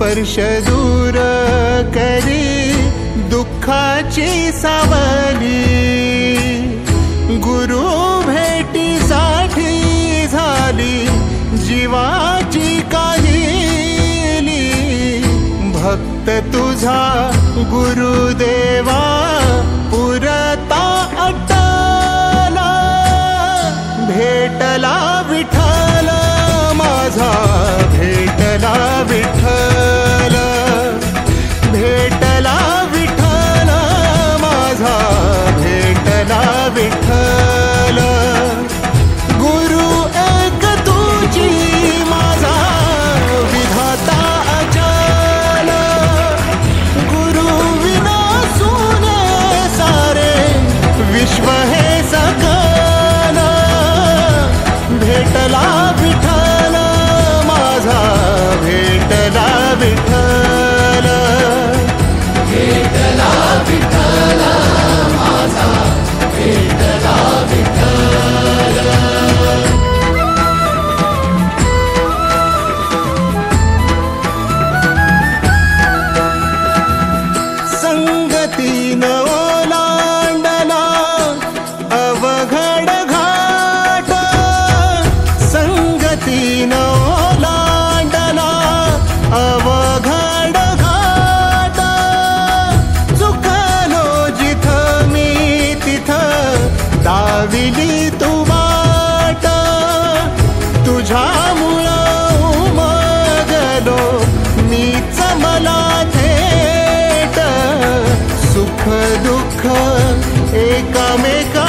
स्पर्श दूर करी दुःखाची सावली। गुरु भेटीसाठी झाली जीवाची काहिली। भक्त तुझा गुरुदेवा पुरता अटला। भेटला विठ्ठल माझा, भेटला विठ्ठल, भेटला विठ्ठल माझा, भेटला विठ्ठल। गुरु एक तुझी माझा विधाता अचल। गुरु विना सुने सारे विश्व हे सकल। भेटला विठ्ठल माझा, भेटला विठ्ठल, भेटला विठ्ठल माझा, भेटला विठ्ठल। संगतीन ओलांडला अवघड घाट। संगतीन ओलांडला अवघड घाट। चुकलो जिथं मी तिथं दाविली तू वाट। तुझ्यामुळं उमगलो मीच मला थेट। सुख दुःख एकामेका